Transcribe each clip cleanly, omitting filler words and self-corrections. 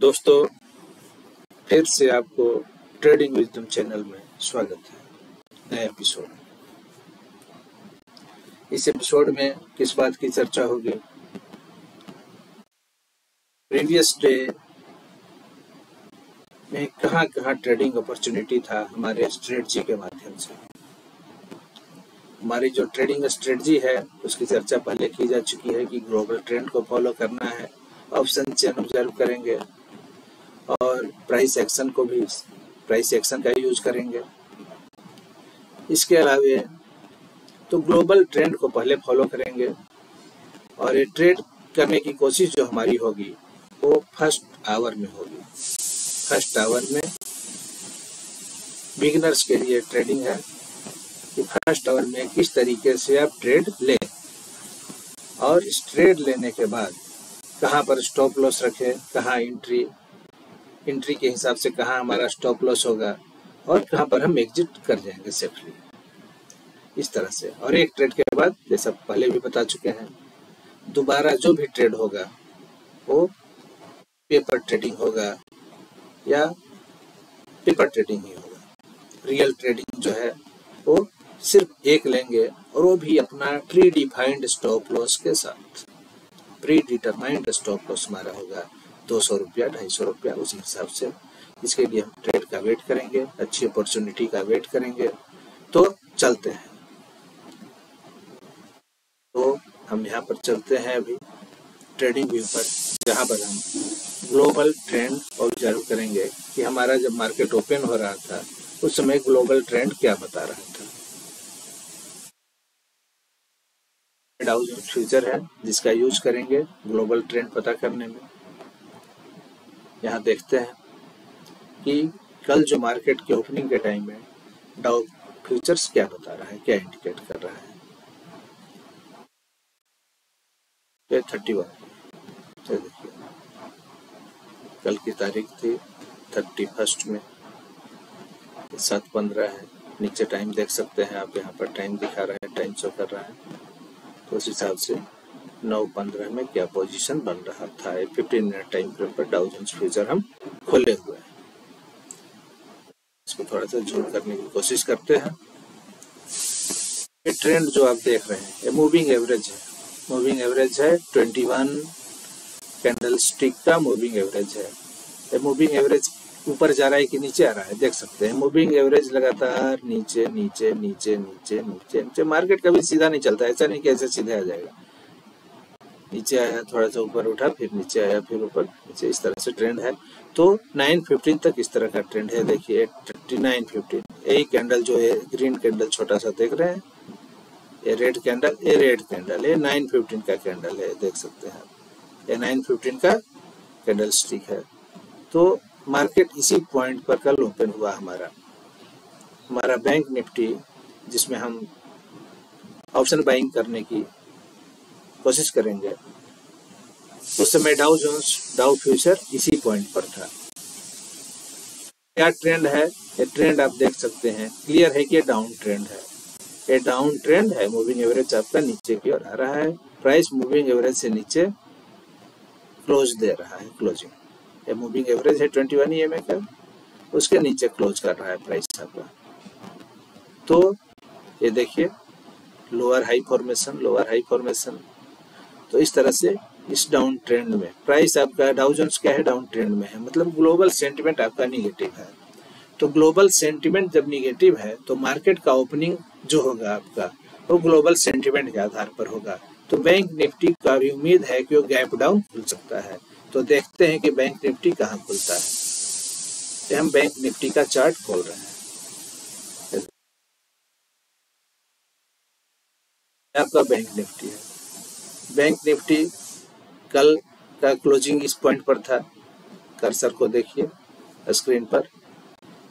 दोस्तों, फिर से आपको ट्रेडिंग विजडम चैनल में स्वागत है। नया एपिसोड। इस एपिसोड में किस बात की चर्चा होगी? प्रीवियस डे में कहाँ कहाँ ट्रेडिंग अपॉर्चुनिटी था हमारे स्ट्रेटजी के माध्यम से। हमारी जो ट्रेडिंग स्ट्रेटजी है उसकी चर्चा पहले की जा चुकी है कि ग्लोबल ट्रेंड को फॉलो करना है, ऑप्शन चेन ऑब्जर्व करेंगे और प्राइस एक्शन का यूज करेंगे। इसके अलावा तो ग्लोबल ट्रेंड को पहले फॉलो करेंगे और ये ट्रेड करने की कोशिश जो हमारी होगी वो फर्स्ट आवर में होगी। फर्स्ट आवर में बिगिनर्स के लिए ट्रेडिंग है कि फर्स्ट आवर में किस तरीके से आप ट्रेड लें और इस ट्रेड लेने के बाद कहाँ पर स्टॉप लॉस रखें, कहाँ एंट्री के हिसाब से कहाँ हमारा स्टॉप लॉस होगा और कहाँ पर हम एग्जिट कर जाएंगे सेफली, इस तरह से। और एक ट्रेड के बाद, जैसा पहले भी बता चुके हैं, दोबारा जो भी ट्रेड होगा वो पेपर ट्रेडिंग होगा या पेपर ट्रेडिंग ही होगा। रियल ट्रेडिंग जो है वो सिर्फ एक लेंगे और वो भी अपना प्री डिफाइंड स्टॉप लॉस के साथ। प्री डिटरमाइंड स्टॉप लॉस हमारा होगा 200 रुपया, 250 रुपया, उस हिसाब से। इसके लिए हम ट्रेड का वेट करेंगे, अच्छी अपॉर्चुनिटी का वेट करेंगे। तो चलते हैं, तो हम यहाँ पर चलते हैं अभी ट्रेडिंग व्यू पर, जहाँ पर हम ग्लोबल ट्रेंड ऑब्जर्व करेंगे कि हमारा जब मार्केट ओपन हो रहा था उस समय ग्लोबल ट्रेंड क्या बता रहा था। डाउ जोन्स फ्यूचर है जिसका यूज करेंगे ग्लोबल ट्रेंड पता करने में। यहाँ देखते हैं कि कल जो मार्केट के ओपनिंग के टाइम में डाउ फ्यूचर्स क्या बता रहा है, क्या इंडिकेट कर रहा है। 31 तो देखिए, कल की तारीख थी 31 में, 7:15 है। नीचे टाइम देख सकते हैं आप, यहाँ पर टाइम दिखा रहा है, टाइम शो कर रहा है। तो उस हिसाब से 9:15 में क्या पोजीशन बन रहा था। 15 मिनट टाइम फ्रेम पर डाउ जोन्स फ्यूचर हम खोले हुए हैं। इसको थोड़ा सा जूम करने की कोशिश करते हैं। ये ट्रेंड जो आप देख रहे हैं ये मूविंग एवरेज है। मूविंग एवरेज है 21 कैंडल स्टिक का मूविंग एवरेज है। ये मूविंग एवरेज ऊपर जा रहा है कि नीचे आ रहा है, देख सकते हैं। मूविंग एवरेज लगातार नीचे नीचे नीचे नीचे नीचे नीचे। मार्केट कभी सीधा नहीं चलता, ऐसा नहीं कि ऐसे सीधे आ जाएगा। नीचे आया, थोड़ा सा ऊपर उठा, फिर नीचे आया, फिर ऊपर नीचे, इस तरह से ट्रेंड है। तो 9:15 तक इस तरह का ट्रेंड है। देखिए 39:15, एक कैंडल जो है ग्रीन कैंडल छोटा सा देख रहे हैं, ये रेड कैंडल, ये रेड कैंडल, ये 9:15 का कैंडल है, देख सकते हैं। ये 9:15 का कैंडल स्टिक है। तो मार्केट इसी पॉइंट पर कल ओपन हुआ हमारा बैंक निफ्टी, जिसमें हम ऑप्शन बाइंग करने की कोशिश करेंगे। उस समय डाउ फ्यूचर इसी पॉइंट पर था। क्या ट्रेंड है? ये ट्रेंड आप देख सकते हैं, क्लियर है कि डाउन ट्रेंड है। ये डाउन ट्रेंड है। मूविंग एवरेज आपका नीचे की ओर आ रहा है। प्राइस मूविंग एवरेज से नीचे क्लोज दे रहा है, क्लोजिंग। ये मूविंग एवरेज है 21 EMA का, उसके नीचे क्लोज कर रहा है प्राइस आपका। तो ये देखिए लोअर हाई फॉर्मेशन। तो इस तरह से इस डाउन ट्रेंड में प्राइस आपका डाउ जोन्स क्या है, डाउन ट्रेंड में है। मतलब ग्लोबल सेंटिमेंट आपका निगेटिव है। तो ग्लोबल सेंटिमेंट जब निगेटिव है तो मार्केट का ओपनिंग जो होगा आपका वो ग्लोबल सेंटिमेंट के आधार पर होगा। तो बैंक निफ्टी का भी उम्मीद है कि वो गैप डाउन खुल सकता है। तो देखते हैं कि बैंक निफ्टी कहाँ खुलता है। हम बैंक निफ्टी का चार्ट खोल रहे हैं। आपका बैंक निफ्टी है। बैंक निफ्टी कल का क्लोजिंग इस पॉइंट पर था। कर्सर को देखिए स्क्रीन पर।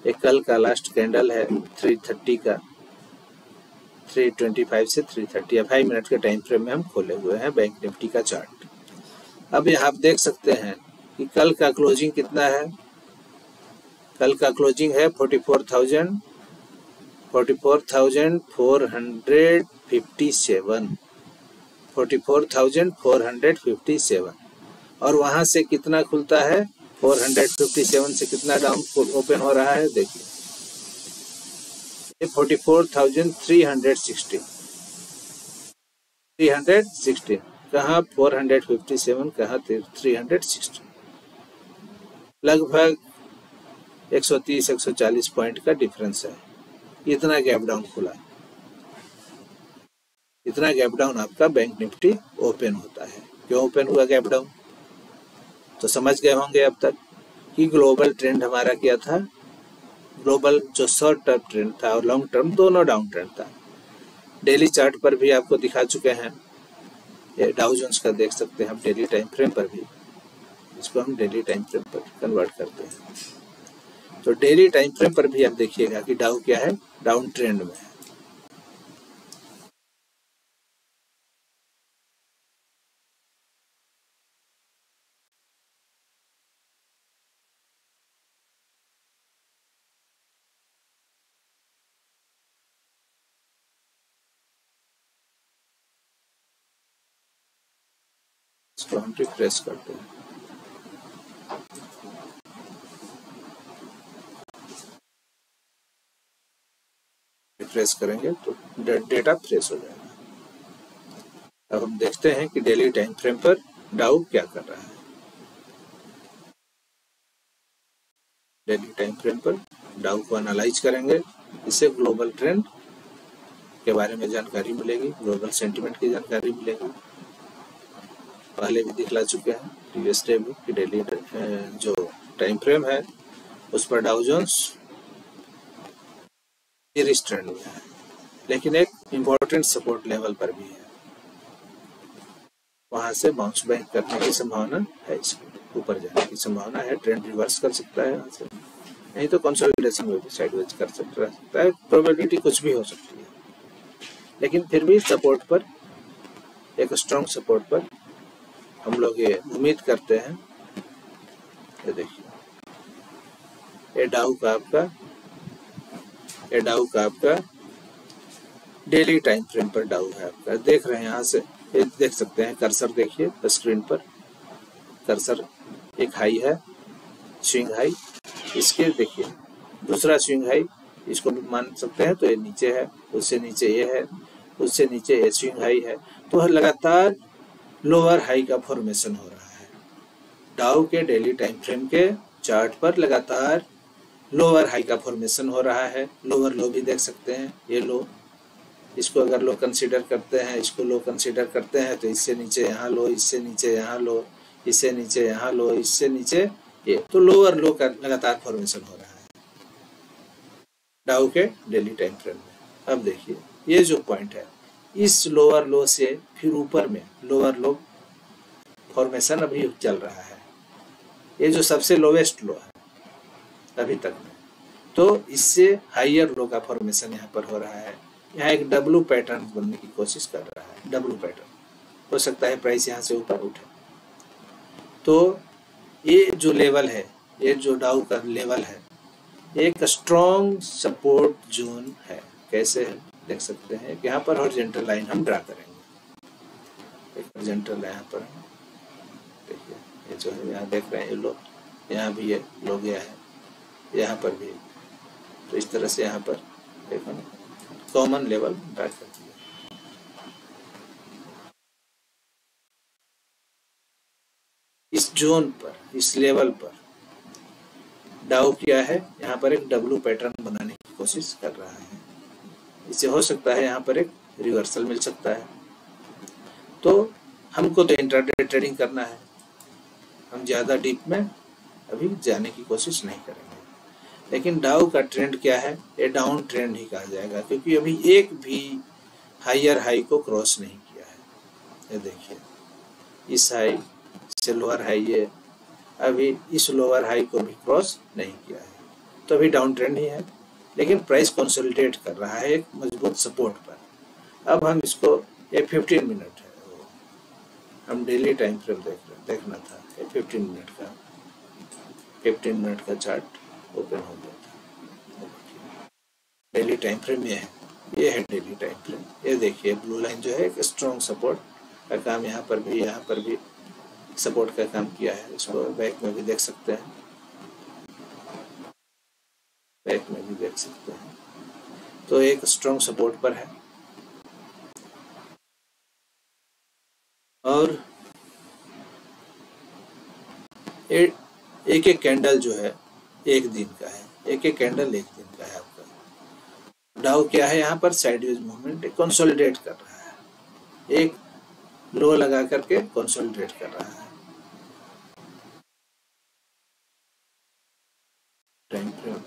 एक कल का लास्ट कैंडल है 330 का, 325 से 330 या 5 मिनट के टाइम फ्रेम में हम खोले हुए हैं बैंक निफ्टी का चार्ट। अब यहाँ आप देख सकते हैं कि कल का क्लोजिंग कितना है। कल का क्लोजिंग है 44,457 और वहां से कितना खुलता है 457 से कितना डाउन ओपन हो रहा है देखिए, 44,316 कहाँ 457 कहाँ 316, लगभग 130-140 पॉइंट का डिफरेंस है। इतना गैप डाउन खुला, इतना गैप डाउन आपका बैंक निफ्टी ओपन होता है। क्यों ओपन हुआ गैप डाउन, तो समझ गए होंगे अब तक कि ग्लोबल ट्रेंड हमारा क्या था। ग्लोबल जो शॉर्ट टर्म ट्रेंड था और लॉन्ग टर्म दोनों डाउन ट्रेंड था। डेली चार्ट पर भी आपको दिखा चुके हैं, ये डाउ जोन्स का देख सकते हैं हम डेली टाइम फ्रेम पर भी, इसको हम डेली टाइम फ्रेम पर कन्वर्ट करते हैं। तो डेली टाइम फ्रेम पर भी आप देखिएगा कि डाउ क्या है, डाउन ट्रेंड में है। इसको हम रिफ्रेश करते हैं, रिफ्रेश करेंगे तो डेटा फ्रेश हो जाएगा। अब हम देखते हैं कि डेली टाइम फ्रेम पर डाउ क्या कर रहा है। डेली टाइम फ्रेम पर डाउ को एनालाइज करेंगे, इससे ग्लोबल ट्रेंड के बारे में जानकारी मिलेगी, ग्लोबल सेंटिमेंट की जानकारी मिलेगी। पहले भी दिखला चुके हैं प्रीवियस डे में कि डेली जो टाइम फ्रेम है उस पर डाउ जोन्स बेरिश ट्रेंड में है, लेकिन एक इम्पोर्टेंट सपोर्ट लेवल पर भी है, वहां से बाउंस बैक करने की संभावना है, इसको ऊपर जाने की संभावना है, ट्रेंड रिवर्स कर सकता है यहाँ से, नहीं तो कंसोलिडेशन में भी साइडवेज कर सकता है, प्रोबेबिलिटी कुछ भी हो सकती है। लेकिन फिर भी सपोर्ट पर, एक स्ट्रॉन्ग सपोर्ट पर हम लोग ये उम्मीद करते हैं। ये देखिए, ये डाउ का आपका डेली टाइम फ्रेम पर डाउ है आपका, देख रहे हैं यहाँ से, ये देख सकते हैं, कर्सर देखिए स्क्रीन पर, कर्सर एक हाई है, स्विंग हाई, इसके देखिए दूसरा स्विंग हाई, इसको भी मान सकते हैं, तो ये नीचे है, उससे नीचे ये है, उससे नीचे ये स्विंग हाई है, तो लगातार लोअर हाई का फॉर्मेशन हो रहा है। डाउ के डेली टाइम फ्रेम के चार्ट पर लगातार लोअर हाई का फॉर्मेशन हो रहा है। लोअर लो भी देख सकते हैं, ये लो, इसको अगर लो कंसीडर करते हैं, इसको लो कंसीडर करते हैं, तो इससे नीचे यहाँ लो, इससे नीचे यहाँ लो, इससे नीचे यहाँ लो, इससे नीचे ये, तो लोअर लो का लगातार फॉर्मेशन हो रहा है डाउ के डेली टाइम फ्रेम में। अब देखिए ये जो पॉइंट है, इस लोअर लो से फिर ऊपर में लोअर लो फॉर्मेशन अभी चल रहा है, ये जो सबसे लोवेस्ट लो है अभी तक में, तो इससे हाइयर लो का फॉर्मेशन यहाँ पर हो रहा है। यहाँ एक डब्लू पैटर्न बनने की कोशिश कर रहा है, डब्लू पैटर्न, हो सकता है प्राइस यहाँ से ऊपर उठे। तो ये जो लेवल है, ये जो डाउ का लेवल है, एक स्ट्रॉन्ग सपोर्ट जोन है। कैसे है देख सकते हैं कि यहाँ पर हॉरिजॉन्टल लाइन हम ड्रा करेंगे, एक हॉरिजॉन्टल यहाँ पर देखिए, ये जो है यहाँ देख रहे हैं, ये लो, यहाँ भी ये लो गया है, यहाँ पर भी, तो इस तरह से यहाँ पर देखो कॉमन लेवल ड्रा कर दिया। इस जोन पर, इस लेवल पर डाउ क्या है, यहाँ पर एक डब्लू पैटर्न बनाने की कोशिश कर रहा है, इससे हो सकता है यहाँ पर एक रिवर्सल मिल सकता है। तो हमको तो इंट्राडे ट्रेडिंग करना है, हम ज़्यादा डीप में अभी जाने की कोशिश नहीं करेंगे। लेकिन डाउ का ट्रेंड क्या है, ये डाउन ट्रेंड ही कहा जाएगा, क्योंकि अभी एक भी हायर हाई को क्रॉस नहीं किया है। ये देखिए, इस हाई से लोअर हाई, ये अभी इस लोअर हाई को भी क्रॉस नहीं किया है, तो अभी डाउन ट्रेंड ही है। लेकिन प्राइस कंसोलिडेट कर रहा है एक मजबूत सपोर्ट पर। अब हम इसको, ये 15 मिनट है, हम डेली टाइम फ्रेम देखना था, ये 15 मिनट का चार्ट ओपन हो गया था। डेली टाइम फ्रेम ये है डेली टाइम फ्रेम। ये देखिए ब्लू लाइन जो है एक स्ट्रॉन्ग सपोर्ट का काम यहाँ पर भी सपोर्ट का काम किया है। इसको बैक में भी देख सकते हैं, बैक में भी देख सकते हैं। तो एक स्ट्रॉन्ग सपोर्ट पर है और एक एक कैंडल जो है एक दिन का है, एक एक कैंडल एक दिन का है आपका। डाउ क्या है यहाँ पर साइडवेज मूवमेंट कंसोलिडेट कर रहा है, एक लो लगा करके कंसोलिडेट कर रहा है। टाइम फ्रेम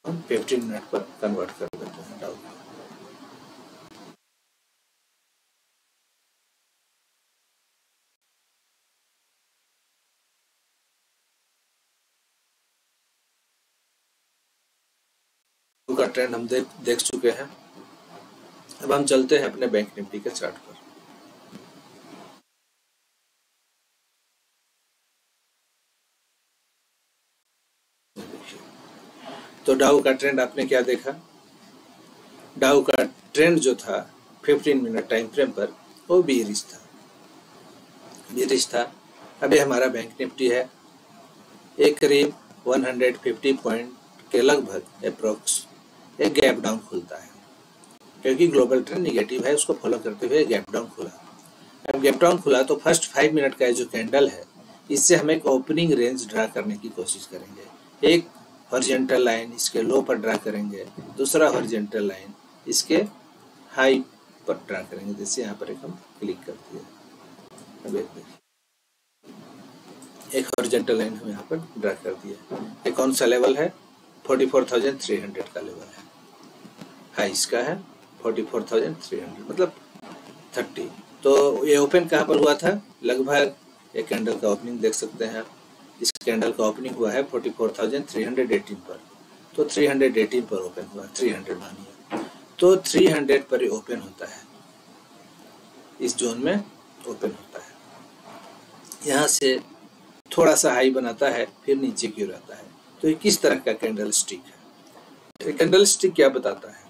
हम 15 मिनट पर कन्वर्ट कर देते हैं डाउ। का ट्रेंड हम देख चुके हैं। अब हम चलते हैं अपने बैंक निफ्टी के चार्ट पर। तो डाउ का ट्रेंड आपने क्या देखा? डाउ का ट्रेंड जो था 15 मिनट टाइम फ्रेम पर वो बीरिश था, बीरिश था। अभी हमारा बैंक निफ्टी है एक करीब 150 पॉइंट के लगभग अप्रोक्स एक गैप डाउन खुलता है, क्योंकि ग्लोबल ट्रेंड निगेटिव है, उसको फॉलो करते हुए गैप डाउन खुला। अब गैप डाउन खुला तो फर्स्ट 5 मिनट का जो कैंडल है इससे हम एक ओपनिंग रेंज ड्रा करने की कोशिश करेंगे। एक हॉरिजॉन्टल लाइन इसके लो पर ड्रा करेंगे, दूसरा हॉरिजॉन्टल लाइन इसके हाई पर ड्रा करेंगे। जैसे यहाँ पर एक हम क्लिक करते हैं, अब एक हॉरिजॉन्टल लाइन हम यहाँ पर ड्रा कर दिया। ये कौन सा लेवल है? 44,300 का लेवल है, हाई इसका है 44,300 मतलब 30। तो ये ओपन कहाँ पर हुआ था? लगभग एक कैंडल का ओपनिंग देख सकते हैं, इस कैंडल का ओपनिंग हुआ है 44,318 पर। तो 318 पर ओपन हुआ, 300 मानिए, तो 300 पर ओपन होता है, इस जोन में ओपन होता है। यहाँ से थोड़ा सा हाई बनाता है, फिर नीचे की ओर आता है। तो ये किस तरह का कैंडल स्टिक है? कैंडल स्टिक क्या बताता है?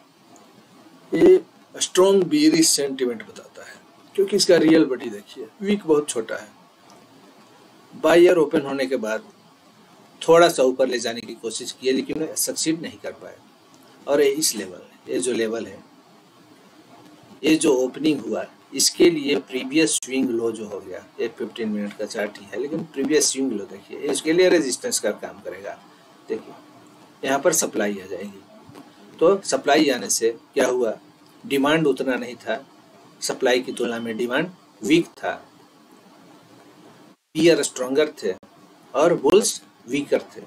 ये स्ट्रॉन्ग बीरिश सेंटीमेंट बताता है, क्योंकि इसका रियल बॉडी देखिए वीक बहुत छोटा है। बायर ओपन होने के बाद थोड़ा सा ऊपर ले जाने की कोशिश की है, लेकिन सक्सीड नहीं कर पाए। और इस लेवल, ये जो लेवल है, ये जो ओपनिंग हुआ, इसके लिए प्रीवियस स्विंग लो जो हो गया, ये 15 मिनट का चार्ट ही है, लेकिन प्रीवियस स्विंग लो देखिए, इसके लिए रेजिस्टेंस का काम करेगा। देखिए यहाँ पर सप्लाई आ जाएगी, तो सप्लाई आने से क्या हुआ? डिमांड उतना नहीं था, सप्लाई की तुलना में डिमांड वीक था, बियर स्ट्रॉन्गर थे और बुल्स वीकर थे।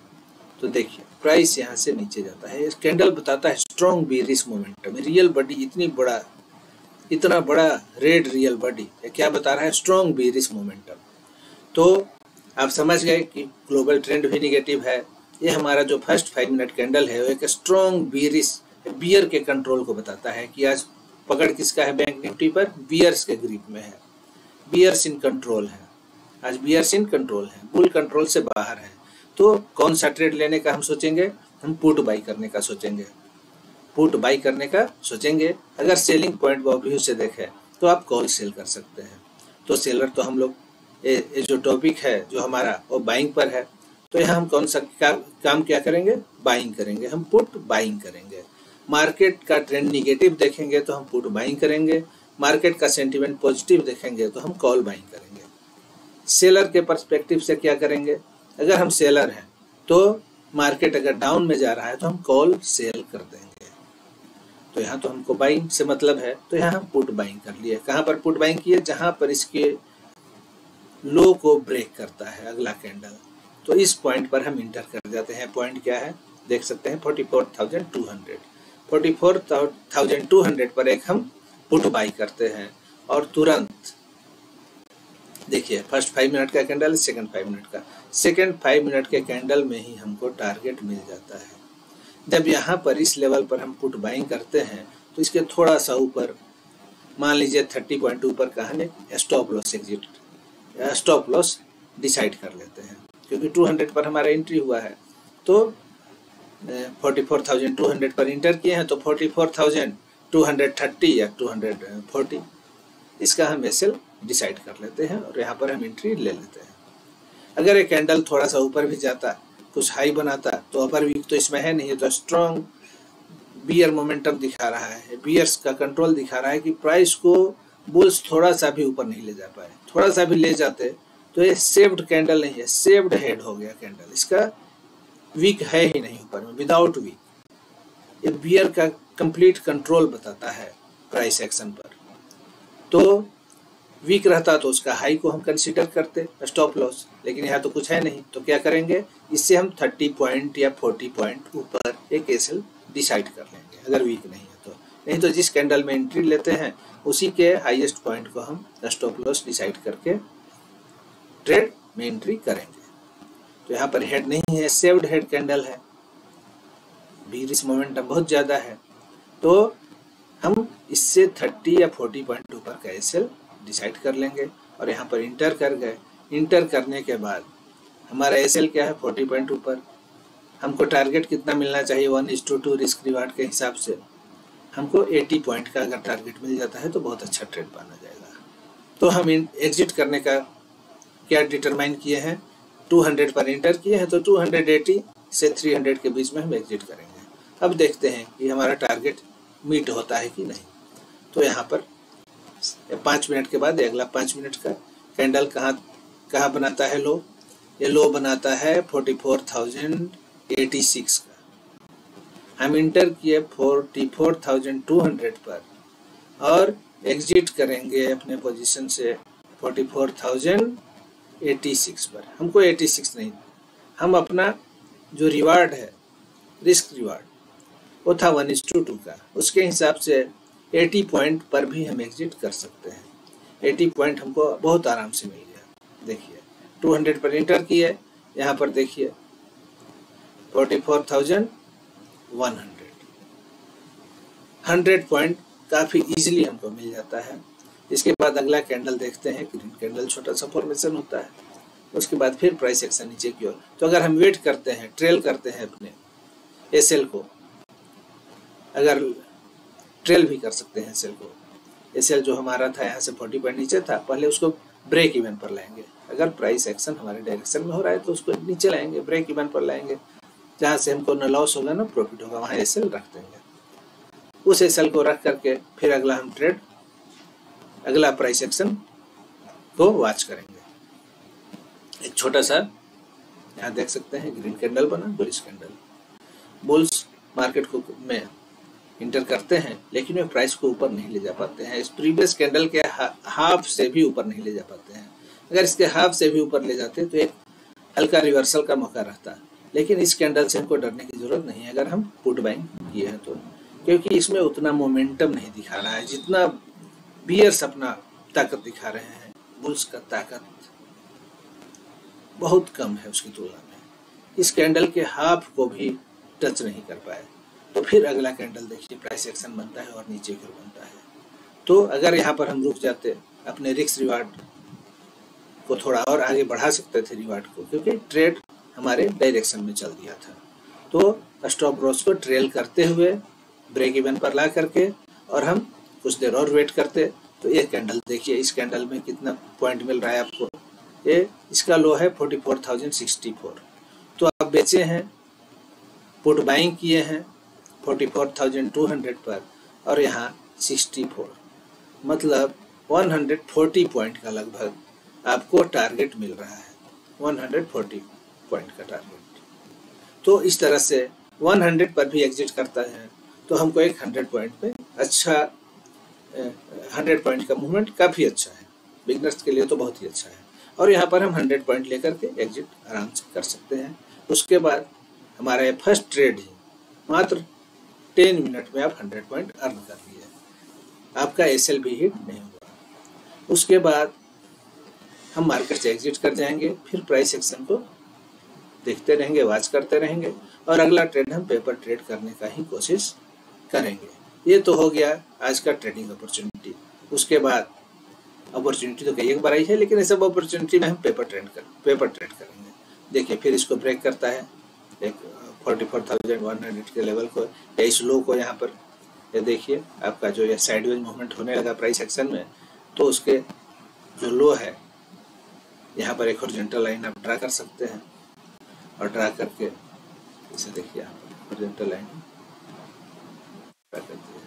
तो देखिए प्राइस यहाँ से नीचे जाता है। इस कैंडल बताता है strong bearish momentum. Real body इतना बड़ा रेड रियल बॉडी क्या बता रहा है? Strong bearish momentum. तो आप समझ गए कि ग्लोबल ट्रेंड भी निगेटिव है। ये हमारा जो फर्स्ट 5 मिनट कैंडल है वो एक स्ट्रॉन्ग बियर के कंट्रोल को बताता है कि आज पकड़ किसका है बैंक निफ्टी पर? बियर्स के ग्रिप में है, बियर्स इन कंट्रोल है, आज बियर्स इन कंट्रोल है, बुल कंट्रोल से बाहर है। तो कौन सा ट्रेड लेने का हम सोचेंगे? हम पुट बाई करने का सोचेंगे, पुट बाई करने का सोचेंगे। अगर सेलिंग पॉइंट ऑफ व्यू से देखें तो आप कॉल सेल कर सकते हैं। तो सेलर तो हम लोग ये जो टॉपिक है जो हमारा वो बाइंग पर है, तो यहाँ हम कौन सा काम क्या करेंगे? बाइंग करेंगे, हम पुट बाइंग करेंगे। मार्केट का ट्रेंड निगेटिव देखेंगे तो हम पुट बाइंग करेंगे, मार्केट का सेंटीमेंट पॉजिटिव देखेंगे तो हम कॉल बाइंग करेंगे। सेलर के पर्सपेक्टिव से क्या करेंगे? अगर हम सेलर हैं तो मार्केट अगर डाउन में जा रहा है तो हम कॉल सेल कर देंगे। तो यहाँ तो हमको बाइंग से मतलब है, तो यहाँ हम पुट बाइंग कर लिए। कहाँ पर पुट बाइंग किए? जहाँ पर इसके लो को ब्रेक करता है अगला कैंडल, तो इस पॉइंट पर हम इंटर कर जाते हैं। पॉइंट क्या है देख सकते हैं? 44,200। 44,200 पर एक हम पुट बाई करते हैं और तुरंत देखिए फर्स्ट 5 मिनट का कैंडल, सेकंड 5 मिनट का, सेकंड 5 मिनट के कैंडल में ही हमको टारगेट मिल जाता है। जब यहाँ पर इस लेवल पर हम पुट बाइंग करते हैं तो इसके थोड़ा सा ऊपर, मान लीजिए 30 पॉइंट ऊपर का हमें stop loss exit, stop loss decide कर लेते हैं, क्योंकि 200 पर हमारा एंट्री हुआ है। तो 44,200 पर इंटर किए हैं, तो 44,230 या 240 इसका हम एसएल डिसाइड कर लेते हैं और यहाँ पर हम एंट्री ले लेते हैं। अगर ये कैंडल थोड़ा सा ऊपर भी जाता, कुछ हाई बनाता, तो अपर वीक तो इसमें है नहीं, है तो स्ट्रॉन्ग बियर मोमेंटम दिखा रहा है, बियर्स का कंट्रोल दिखा रहा है कि प्राइस को बुल्स थोड़ा सा भी ऊपर नहीं ले जा पाए। थोड़ा सा भी ले जाते तो ये सेव्ड कैंडल नहीं है, सेव्ड हेड हो गया कैंडल, इसका वीक है ही नहीं ऊपर में, विदाउट वीक। ये बियर का कंप्लीट कंट्रोल बताता है प्राइस एक्शन पर। तो वीक रहता तो उसका हाई को हम कंसीडर करते स्टॉप लॉस, लेकिन यहाँ तो कुछ है नहीं, तो क्या करेंगे, इससे हम 30 पॉइंट या 40 पॉइंट ऊपर एक एसएल डिसाइड कर लेंगे अगर वीक नहीं है तो। नहीं तो जिस कैंडल में एंट्री लेते हैं उसी के हाईएस्ट पॉइंट को हम स्टॉप लॉस डिसाइड करके ट्रेड में एंट्री करेंगे। तो यहाँ पर हेड नहीं है, सेव्ड हेड कैंडल है, बीरिश मोमेंटम बहुत ज़्यादा है, तो हम इससे 30 या 40 पॉइंट ऊपर का एसएल डिसाइड कर लेंगे और यहाँ पर इंटर कर गए। इंटर करने के बाद हमारा एसएल क्या है, 40 पॉइंट ऊपर। हमको टारगेट कितना मिलना चाहिए, 1:2 रिस्क रिवार्ड के हिसाब से हमको 80 पॉइंट का अगर टारगेट मिल जाता है तो बहुत अच्छा ट्रेड माना जाएगा। तो हम एग्जिट करने का क्या डिटरमाइन किए हैं, 200 पर इंटर किए हैं, तो 280 से 300 के बीच में हम एग्जिट करेंगे। अब देखते हैं कि हमारा टारगेट मीट होता है कि नहीं। तो यहाँ पर 5 मिनट के बाद अगला 5 मिनट का कैंडल कहाँ बनाता है लो, ये लो बनाता है 44,086 का। हम इंटर किए 44,200 पर और एग्जिट करेंगे अपने पोजीशन से 44,086 पर। हमको 86 नहीं, हम अपना जो रिवार्ड है, रिस्क रिवार्ड, वो था 1:2 का, उसके हिसाब से 80 पॉइंट पर भी हम एग्जिट कर सकते हैं। 80 पॉइंट हमको बहुत आराम से मिल गया। देखिए 200 पर इंटर किए, यहाँ पर देखिए 44,100, 100 पॉइंट काफ़ी इजीली हमको मिल जाता है। इसके बाद अगला कैंडल देखते हैं, ग्रीन कैंडल छोटा सा फॉर्मेशन होता है, उसके बाद फिर प्राइस एक्शन नीचे की ओर। तो अगर हम वेट करते हैं, ट्रेल करते हैं अपने एसएल को, अगर ट्रेल भी कर सकते हैं एसएल को, एसएल जो हमारा था यहाँ से 40 पॉइंट नीचे था, पहले उसको ब्रेक इवन पर लाएंगे। अगर प्राइस एक्शन हमारे डायरेक्शन में हो रहा है तो उसको नीचे लाएंगे, ब्रेक इवन पर लाएंगे, जहाँ से हमको न लॉस होगा ना प्रॉफिट होगा, वहाँ एसएल रख देंगे। उस एसएल को रख करके फिर अगला हम ट्रेड, अगला प्राइस एक्शन को वॉच करेंगे। एक छोटा सा यहाँ देख सकते हैं ग्रीन कैंडल बना, बुलिश कैंडल। बुल्स मार्केट को में इंटर करते हैं लेकिन वे प्राइस को ऊपर नहीं ले जा पाते हैं। इस प्रीवियस कैंडल के हाफ से भी ऊपर नहीं ले जा पाते हैं। अगर इसके हाफ से भी ऊपर ले जाते तो एक हल्का रिवर्सल का मौका रहता, लेकिन इस कैंडल से हमको डरने की जरूरत नहीं है अगर हम पुट बाइंग किए हैं तो, क्योंकि इसमें उतना मोमेंटम नहीं दिखा रहा है जितना बियर्स अपना ताकत दिखा रहे हैं। बुल्स का ताकत बहुत कम है उसकी तुलना में, इस कैंडल के हाफ को भी टच नहीं कर पाए। तो फिर अगला कैंडल देखिए प्राइस एक्शन बनता है और नीचे की ओर बनता है। तो अगर यहाँ पर हम रुक जाते, अपने रिस्क रिवार्ड को थोड़ा और आगे बढ़ा सकते थे रिवार्ड को, क्योंकि ट्रेड हमारे डायरेक्शन में चल दिया था। तो स्टॉप लॉस को ट्रेल करते हुए ब्रेक इवन पर ला करके और हम कुछ देर और वेट करते। तो ये कैंडल देखिए, इस कैंडल में कितना पॉइंट मिल रहा है आपको, ये इसका लो है 44,064। तो आप बेचे हैं, पुट बाइंग किए हैं 44,200 पर और यहाँ 64, मतलब 140 पॉइंट का लगभग आपको टारगेट मिल रहा है, 140 पॉइंट का टारगेट। तो इस तरह से 100 पर भी एग्जिट करता है तो हमको एक 100 पॉइंट पे अच्छा 100 पॉइंट का मूवमेंट काफ़ी अच्छा है, बिगनर्स के लिए तो बहुत ही अच्छा है। और यहाँ पर हम 100 पॉइंट लेकर के एग्जिट आराम से कर सकते हैं। उसके बाद हमारा ये फर्स्ट ट्रेड ही मात्र 10 मिनट में आप 100 पॉइंट अर्न कर लिए, आपका एसएल भी हिट नहीं हुआ। उसके बाद हम मार्केट से एग्जिट कर जाएंगे, फिर प्राइस एक्शन को देखते रहेंगे, वॉच करते रहेंगे और अगला ट्रेड हम पेपर ट्रेड करने का ही कोशिश करेंगे। ये तो हो गया आज का ट्रेडिंग अपॉर्चुनिटी। उसके बाद अपॉर्चुनिटी तो कई एक बार आई है, लेकिन इस सब अपॉर्चुनिटी में हम पेपर ट्रेड करेंगे। देखिए फिर इसको ब्रेक करता है एक 44,100 के लेवल को, या इस लो को यहाँ पर ये देखिए आपका जो ये साइडवेज मूवमेंट होने लगा प्राइस एक्शन में, तो उसके जो लो है, यहाँ पर एक हॉरिजॉन्टल लाइन आप ड्रा कर सकते हैं और ड्रा करके इसे देखिए, यहाँ पर हॉरिजॉन्टल लाइन ड्रा कर दिया।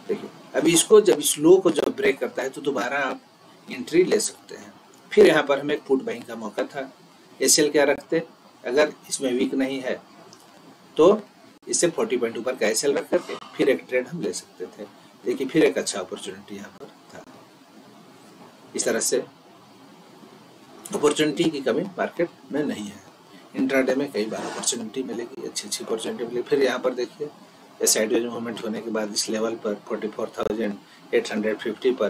देखिए अब इसको जब इस लो को जब ब्रेक करता है तो दोबारा आप एंट्री ले सकते हैं। फिर यहाँ पर हमें पुट बाइंग का मौका था। एसएल क्या रखते, अगर इसमें वीक नहीं है तो इसे 40 पॉइंट ऊपर का एसएल रख करके फिर एक ट्रेड हम ले सकते थे। देखिए फिर एक अच्छा अपॉर्चुनिटी यहाँ पर था। इस तरह से अपॉर्चुनिटी की कमी मार्केट में नहीं है। इंट्राडे में कई बार अपॉर्चुनिटी मिलेगी, अच्छी अपॉर्चुनिटी मिलेगी। फिर यहाँ पर देखिए साइडवेज मूवमेंट होने के बाद इस लेवल पर 44,850 पर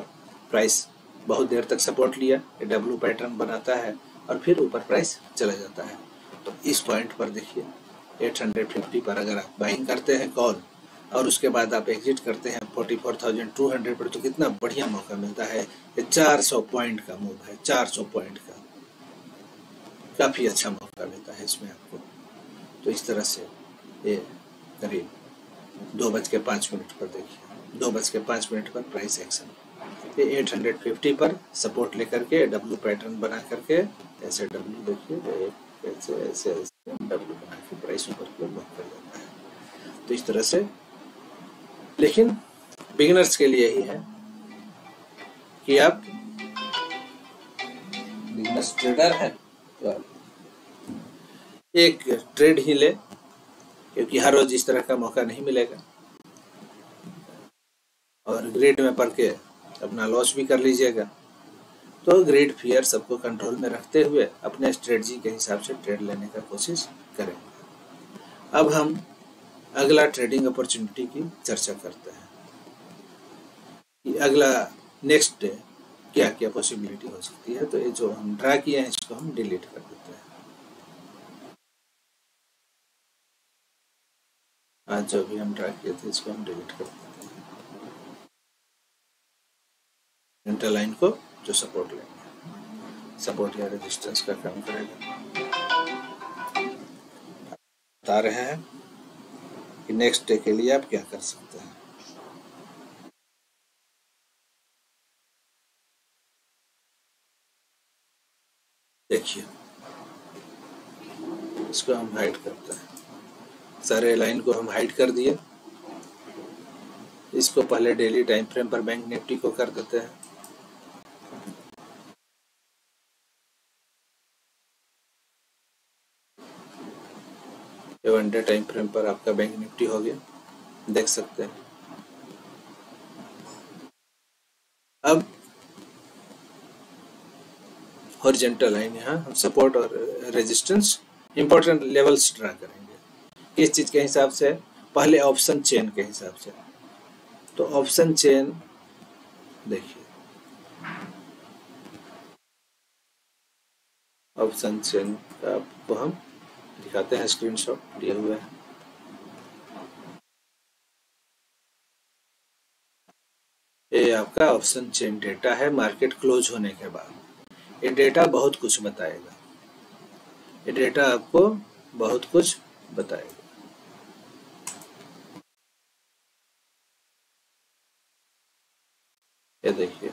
प्राइस बहुत देर तक सपोर्ट लिया, ये डब्ल्यू पैटर्न बनाता है और फिर ऊपर प्राइस चला जाता है। तो इस पॉइंट पर देखिए 850 पर अगर आप बाइंग करते हैं कॉल और उसके बाद आप एग्जिट करते हैं 44,200 पर, तो कितना बढ़िया मौका मिलता है। ये 400 पॉइंट का मूव है, 400 पॉइंट का काफ़ी अच्छा मौका मिलता है इसमें आपको। तो इस तरह से ये करीब 2:05 पर देखिए 2:05 पर प्राइस एक्शन, ये 850 पर सपोर्ट लेकर के डब्ल्यू पैटर्न बना करके ऐसे डब्ल्यू देखिए ऐसे ऐसे ऐसे डब्ल्यू बना के प्राइस ऊपर की ओर मूव कर जाता है। तो इस तरह से, लेकिन बिगिनर्स के लिए ही है कि आप बिगिनर्स ट्रेडर हैं तो एक ट्रेड ही ले, क्योंकि हर रोज इस तरह का मौका नहीं मिलेगा। और ग्रेड में पढ़ के अपना लॉस भी कर लीजिएगा। तो ग्रेड फियर सबको कंट्रोल में रखते हुए अपने स्ट्रेटजी के हिसाब से ट्रेड लेने का कोशिश करेंगे। अब हम अगला ट्रेडिंग अपॉर्चुनिटी की चर्चा करते हैं कि अगला नेक्स्ट डे क्या क्या पॉसिबिलिटी हो सकती है। तो ये जो हम ड्रा किए हैं इसको हम डिलीट कर देते हैं। आज जो भी हम ड्रा किए थे इसको हम डिलीट कर देते हैं। इंटर लाइन को जो सपोर्ट लेंगे, सपोर्ट या रेजिस्टेंस का काम करेगा। बता रहे हैं कि नेक्स्ट डे के लिए आप क्या कर सकते हैं। देखिए इसको हम हाइड करते हैं, सारे लाइन को हम हाइड कर दिए। इसको पहले डेली टाइम फ्रेम पर बैंक निफ्टी को कर देते हैं। वन डे टाइम फ्रेम पर आपका बैंक निफ्टी हो गया, देख सकते हैं। अब हॉरिजॉन्टल लाइन, यहाँ हम सपोर्ट और रेजिस्टेंस इंपॉर्टेंट लेवल्स ड्रा करेंगे। किस चीज के हिसाब से, पहले ऑप्शन चेन के हिसाब से। तो ऑप्शन चेन देखिए, ऑप्शन चेन का आपको हम दिखाते हैं, स्क्रीनशॉट दिए हुए हैं। ये आपका ऑप्शन चेन डेटा है मार्केट क्लोज होने के बाद। ये डेटा बहुत कुछ बताएगा, ये डेटा आपको बहुत कुछ बताएगा। ये देखिए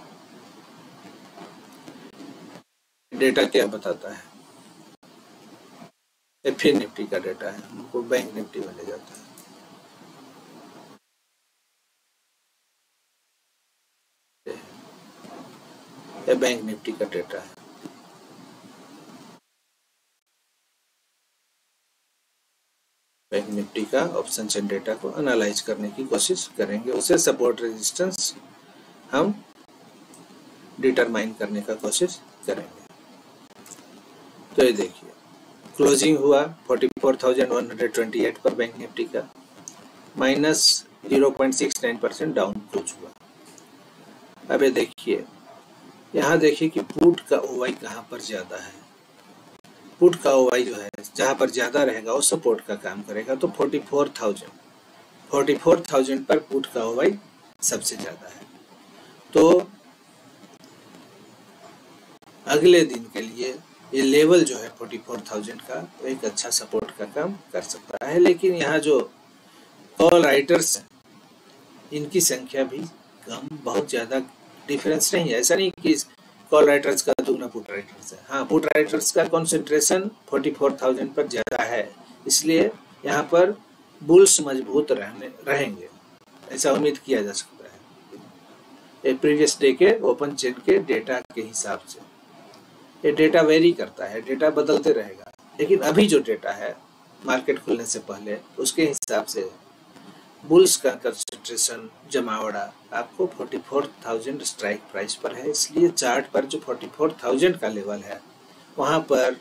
डेटा क्या बताता है। ये फिर निफ्टी का डेटा है, हमको बैंक निफ्टी में ले जाता है। ये बैंक निफ्टी का डेटा है। बैंक निफ्टी का ऑप्शन चेन डेटा को एनालाइज करने की कोशिश करेंगे, उसे सपोर्ट रेजिस्टेंस हम डिटरमाइन करने का कोशिश करेंगे। तो ये देखिए क्लोजिंग हुआ 44,128 पर बैंक निफ्टी का, माइनस 0.69% डाउन क्लोज हुआ। अब ये देखिए, यहाँ देखिए कि पुट का ओवाई कहाँ पर ज्यादा है। पुट का ओवाई जो है जहाँ पर ज्यादा रहेगा वो सपोर्ट का काम करेगा। तो 44,000 पर पुट का ओवाई सबसे ज्यादा है। तो अगले दिन के लिए ये लेवल जो है 44,000 का एक अच्छा सपोर्ट का काम कर सकता है। लेकिन यहाँ जो कॉल राइटर्स हैं इनकी संख्या भी कम, बहुत ज़्यादा डिफरेंस नहीं है। ऐसा नहीं कि कॉल राइटर्स का दुगना पुट राइटर्स है। हाँ, पुट राइटर्स का कॉन्सेंट्रेशन 44,000 पर ज़्यादा है, इसलिए यहाँ पर बुल्स मजबूत रहेंगे, ऐसा उम्मीद किया जा सकता है। प्रीवियस डे के ओपन चेन के डेटा के हिसाब से ये डेटा वेरी करता है, डेटा बदलते रहेगा, लेकिन अभी जो डेटा है मार्केट खुलने से पहले उसके हिसाब से बुल्स का कंसंट्रेशन जमावड़ा आपको 44,000 स्ट्राइक प्राइस पर है। इसलिए चार्ट पर जो 44,000 का लेवल है वहाँ पर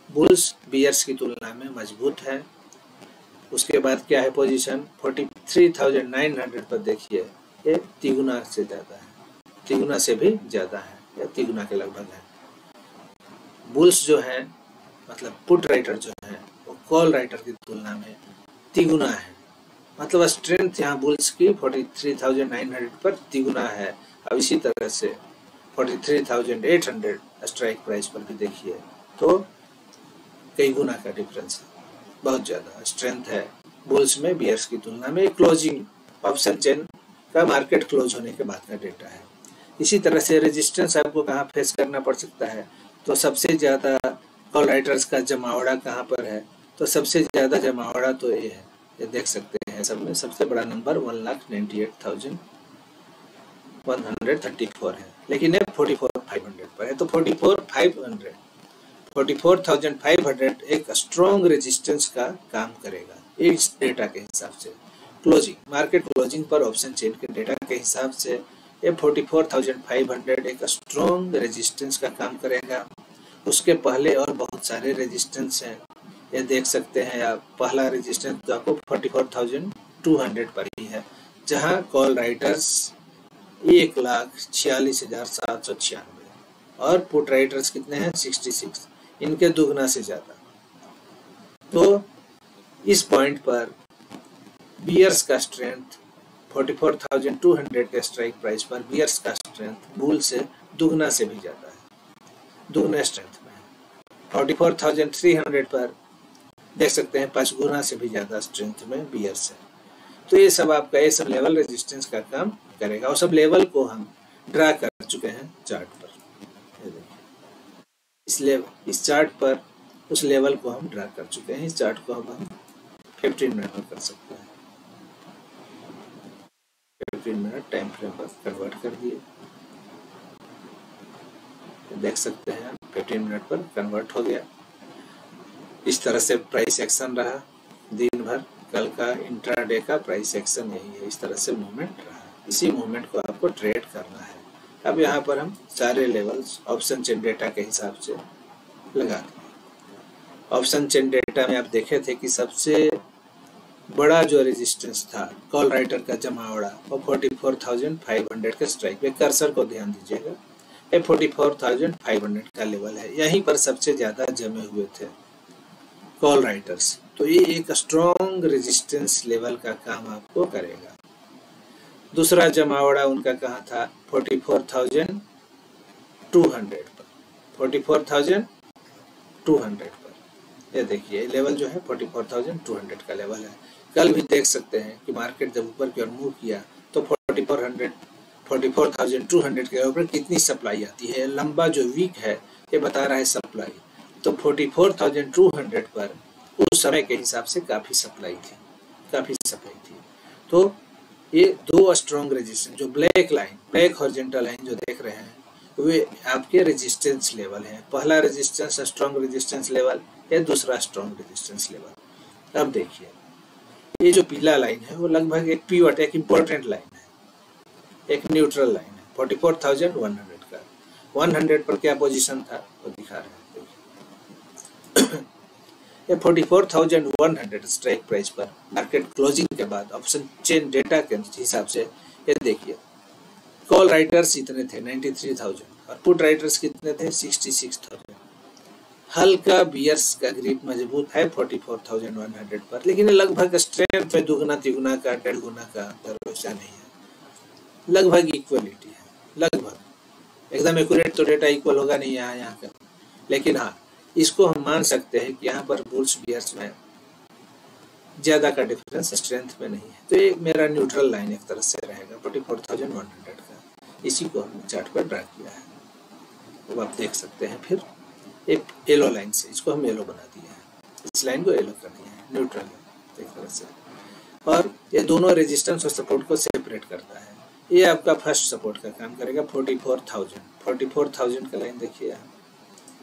बुल्स बियर्स की तुलना में मजबूत है। उसके बाद क्या है पोजीशन 43,900 पर, देखिए ये तिगुना से ज़्यादा है, तिगुना से भी ज़्यादा है या तिगुना के लगभग है। बुल्स जो है मतलब पुट राइटर जो है वो कॉल राइटर की तुलना में तिगुना है, मतलब स्ट्रेंथ यहाँ बुल्स की 43,900 पर तिगुना है। अब इसी तरह से 43,800 स्ट्राइक प्राइस पर भी देखिए तो कई गुना का डिफरेंस है, बहुत ज़्यादा स्ट्रेंथ है बुल्स में बियर्स की तुलना में। क्लोजिंग ऑप्शन चेन का मार्केट क्लोज होने के बाद का डेटा है। इसी तरह से रेजिस्टेंस आपको कहाँ फेस करना पड़ सकता है, तो सबसे ज़्यादा कॉल राइटर्स का जमावड़ा कहाँ पर है, तो सबसे ज़्यादा जमावड़ा तो ये है, ये देख सकते हैं सब में सबसे बड़ा नंबर 1,98,134 है, लेकिन ये 44,500 पर है। तो 44,500 एक स्ट्रॉन्ग रेजिस्टेंस का काम करेगा इस डेटा के हिसाब से। क्लोजिंग मार्केट क्लोजिंग पर ऑप्शन चेन के डेटा के हिसाब से ये 44,500 एक स्ट्रॉन्ग रेजिस्टेंस का काम करेगा। उसके पहले और बहुत सारे रेजिस्टेंस हैं, ये देख सकते हैं आप। पहला रेजिस्टेंस तो आपको 44,200 पर ही है, जहां कॉल राइटर्स 1,46,796 और पुट राइटर्स कितने हैं 66, इनके दुगना से ज़्यादा। तो इस पॉइंट पर बियर्स का स्ट्रेंथ 44,200 के स्ट्राइक प्राइस पर बियर्स का स्ट्रेंथ बुल से दुगना से भी ज़्यादा है, दुगने स्ट्रेंथ में है। 44,300 पर देख सकते हैं 5 गुना से भी ज़्यादा स्ट्रेंथ में बियर्स है। तो ये सब आपका ये सब लेवल रेजिस्टेंस का काम करेगा, और सब लेवल को हम ड्रा कर चुके हैं चार्ट पर। ये देखिए इस चार्ट पर उस लेवल को हम ड्रा कर चुके हैं। इस चार्ट को अब हम 15 मिनट में कर सकते हैं। 15 मिनट टाइम फ्रेम पर कन्वर्ट कर दिए, देख सकते हैं 15 मिनट पर कन्वर्ट हो गया। इस तरह से प्राइस एक्शन रहा दिन भर। कल का इंट्राडे का प्राइस एक्शन यही है, इस तरह से मूवमेंट रहा। इसी मूवमेंट को आपको ट्रेड करना है। अब यहाँ पर हम सारे लेवल्स ऑप्शन चेन डेटा के हिसाब से लगा दें। ऑप्शन चेन डेटा में आप देखे थे कि सबसे बड़ा जो रेजिस्टेंस था कॉल राइटर का जमावड़ा वो 44,500 के स्ट्राइक पे, कर्सर को ध्यान दीजिएगा, ये 44,500 का लेवल है। यहीं पर सबसे ज़्यादा जमे हुए थे कॉल राइटर्स, तो ये एक स्ट्रॉन्ग रेजिस्टेंस लेवल का काम आपको करेगा। दूसरा जमावड़ा उनका कहाँ था 44,200 पर, 44,200 पर। ये देखिए लेवल जो है 44,200 का लेवल है। कल भी देख सकते हैं कि मार्केट जब ऊपर की ओर मूव किया तो 44,200 के ऊपर कितनी सप्लाई आती है। लंबा जो वीक है ये बता रहा है सप्लाई, तो 44,200 पर उस समय के हिसाब से काफ़ी सप्लाई थी। तो ये दो स्ट्रॉन्ग रेजिस्टेंस, जो ब्लैक हॉरिजॉन्टल लाइन जो देख रहे हैं वे आपके रेजिस्टेंस लेवल हैं। पहला रेजिस्टेंस स्ट्रॉन्ग रेजिस्टेंस लेवल, ये दूसरा स्ट्रॉन्ग रेजिस्टेंस लेवल। अब देखिए ये जो पीला लाइन है वो लगभग एक पिवट, एक इम्पोर्टेंट लाइन है, एक न्यूट्रल लाइन है 44,100 का। 100 पर क्या पोजीशन था वो दिखा रहे हैं। ये 44,100 स्ट्राइक प्राइस पर मार्केट क्लोजिंग के बाद ऑप्शन चेन डेटा के हिसाब से ये देखिए कॉल राइटर्स इतने थे 93,000 और पुट राइटर्स कितने थे 66,000। हल्का बियर्स का ग्रिप मजबूत है 44,100 पर, लेकिन लगभग स्ट्रेंथ में दुगना तिगुना का 1.5 गुना का भरोसा नहीं है, लगभग इक्वलिटी है। लगभग एकदम एक्यूरेट तो डेटा इक्वल होगा नहीं यहाँ का, लेकिन हाँ इसको हम मान सकते हैं कि यहाँ पर बुल्स बियर्स में ज़्यादा का डिफरेंस स्ट्रेंथ में नहीं है। तो ये मेरा न्यूट्रल लाइन एक तरह से रहेगा 44,100 का, इसी को हमने चार्ट पर ड्रा किया है। वो आप देख सकते हैं। फिर एक येलो लाइन से इसको हम येलो बना दिए हैं, इस लाइन को येलो कर दिए हैं, न्यूट्रल है एक तरह से। और ये दोनों रेजिस्टेंस और सपोर्ट को सेपरेट करता है। ये आपका फर्स्ट सपोर्ट का काम करेगा 44,000 का लाइन देखिए,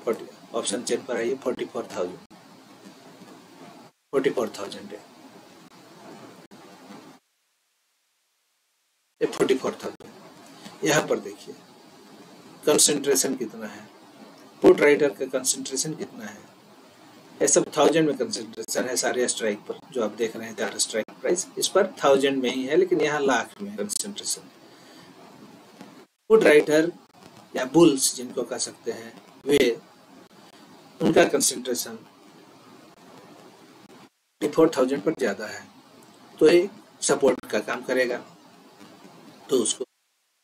40 ऑप्शन चेन पर आइए, 44,000 है, ये 44,000। यहाँ पर देखिए कंसंट्रेशन कितना है, पुट राइटर का कंसंट्रेशन कितना है, ये सब 1000 में कंसंट्रेशन है सारे स्ट्राइक पर। जो आप देख रहे हैं 4 स्ट्राइक प्राइस इस पर 1000 में ही है, लेकिन यहाँ लाख में कंसंट्रेशन। पुट राइटर या बुल्स जिनको कह सकते हैं, वे उनका कंसंट्रेशन 44,000 पर ज्यादा है, तो ये सपोर्ट का काम करेगा। तो उसको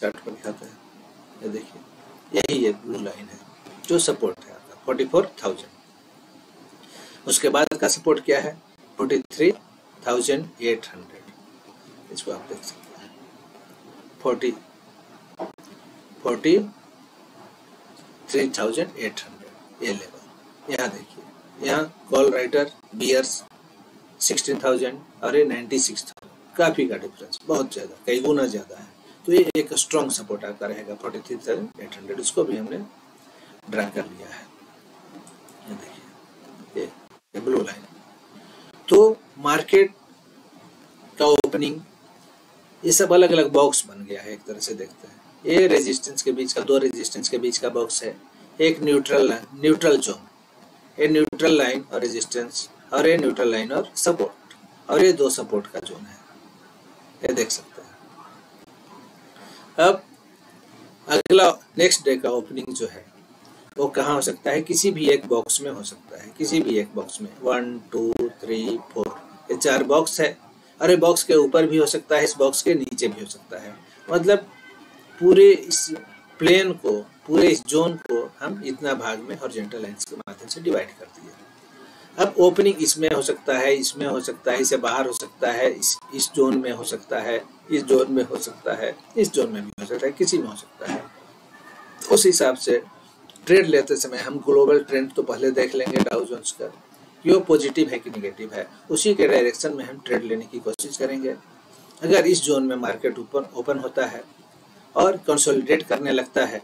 चार्ट पर दिखाते हैं, ये देखिए यही ये ब्लू लाइन है जो सपोर्ट है आपका 44,000। उसके बाद का सपोर्ट क्या है 43,800, इसको आप देख सकते हैं 43,800 ये लेवल। यहाँ देखिए, यहाँ कॉल राइटर बियर्स 16,000 और ये 96,000, काफी का डिफरेंस, बहुत ज्यादा, कई गुना ज्यादा है। तो ये एक स्ट्रॉन्ग सपोर्ट आपका रहेगा 43,800, इसको भी हमने ड्रा कर लिया है। ये देखिए ये ब्लू लाइन। तो मार्केट का ओपनिंग ये सब अलग अलग बॉक्स बन गया है, एक तरह से देखते हैं। ये रेजिस्टेंस के बीच का, 2 रेजिस्टेंस के बीच का बॉक्स है, एक न्यूट्रल जोन, ये न्यूट्रल लाइन और रेजिस्टेंस, और ये न्यूट्रल लाइन और सपोर्ट, और ये 2 सपोर्ट का जोन है, ये देख सकते हैं। अब अगला नेक्स्ट डे का ओपनिंग जो है वो कहाँ हो सकता है, किसी भी एक बॉक्स में हो सकता है, किसी भी एक बॉक्स में 1 2 3 4 ये 4 बॉक्स है, और ये बॉक्स के ऊपर भी हो सकता है, इस बॉक्स के नीचे भी हो सकता है। मतलब पूरे इस प्लेन को, पूरे इस जोन को हम इतना भाग में हॉरिजॉन्टल लाइंस के माध्यम से डिवाइड कर दिए। अब ओपनिंग इसमें हो सकता है, इसमें हो सकता है, इससे बाहर हो सकता है, इस जोन में हो सकता है, इस जोन में हो सकता है, इस जोन में भी हो सकता है, किसी में हो सकता है। उस हिसाब से ट्रेड लेते समय हम ग्लोबल ट्रेंड तो पहले देख लेंगे डाउ जोन्स का, कि वो पॉजिटिव है कि नेगेटिव है, उसी के डायरेक्शन में हम ट्रेड लेने की कोशिश करेंगे। अगर इस जोन में मार्केट ओपन होता है और कंसोलिडेट करने लगता है,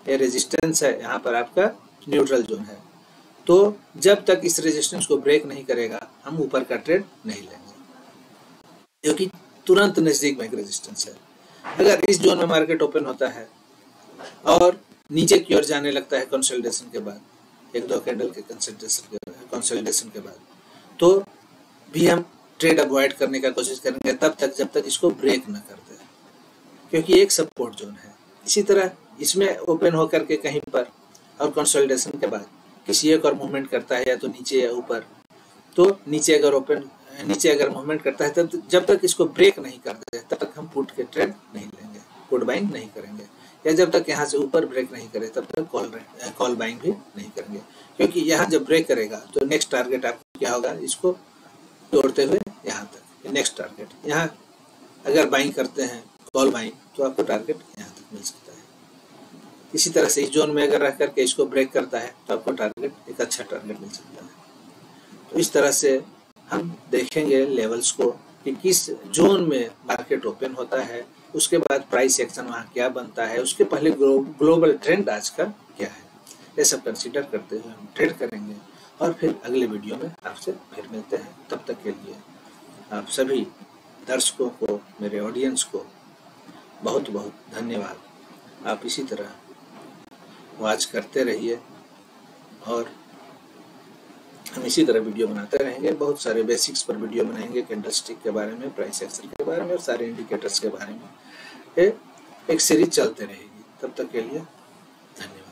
ये रेजिस्टेंस है, यहाँ पर आपका न्यूट्रल जोन है, तो जब तक इस रेजिस्टेंस को ब्रेक नहीं करेगा हम ऊपर का ट्रेड नहीं लेंगे, क्योंकि तुरंत नजदीक में एक रेजिस्टेंस है। अगर इस जोन में मार्केट ओपन होता है और नीचे की ओर जाने लगता है कंसोलिडेशन के बाद, 1-2 कैंडल के कंसोलिडेशन के बाद, तो भी हम ट्रेड अवॉइड करने का कोशिश करेंगे तब तक जब तक इसको ब्रेक न कर दे, क्योंकि एक सपोर्ट जोन है। इसी तरह इसमें ओपन होकर के कहीं पर और कंसोलिडेशन के बाद किसी एक और मूवमेंट करता है, या तो नीचे या ऊपर, तो नीचे अगर मूवमेंट करता है तब जब तक इसको ब्रेक नहीं कर दे तब तक हम पुट के ट्रेड नहीं लेंगे, पुट बाइंग नहीं करेंगे, या जब तक यहाँ से ऊपर ब्रेक नहीं करे तब तक कॉल बाइंग भी नहीं करेंगे, क्योंकि यहाँ जब ब्रेक करेगा तो नेक्स्ट टारगेट आपको क्या होगा, इसको तोड़ते हुए यहाँ तक नेक्स्ट टारगेट। यहाँ अगर बाइंग करते हैं कॉल बाइंग तो आपको टारगेट यहाँ तक मिल सकता है। इसी तरह से इस जोन में अगर रह करके इसको ब्रेक करता है तो आपको टारगेट, एक अच्छा टारगेट मिल सकता है। तो इस तरह से हम देखेंगे लेवल्स को कि किस जोन में मार्केट ओपन होता है, उसके बाद प्राइस एक्शन वहाँ क्या बनता है, उसके पहले ग्लोबल ट्रेंड आज का क्या है, ये सब कंसीडर करते हुए हम ट्रेड करेंगे। और फिर अगले वीडियो में आपसे फिर मिलते हैं। तब तक के लिए आप सभी दर्शकों को, मेरे ऑडियंस को बहुत बहुत धन्यवाद। आप इसी तरह वॉच करते रहिए और हम इसी तरह वीडियो बनाते रहेंगे। बहुत सारे बेसिक्स पर वीडियो बनाएंगे, कैंडलस्टिक के बारे में, प्राइस एक्शन के बारे में और सारे इंडिकेटर्स के बारे में। एक सीरीज चलते रहेगी। तब तक के लिए धन्यवाद।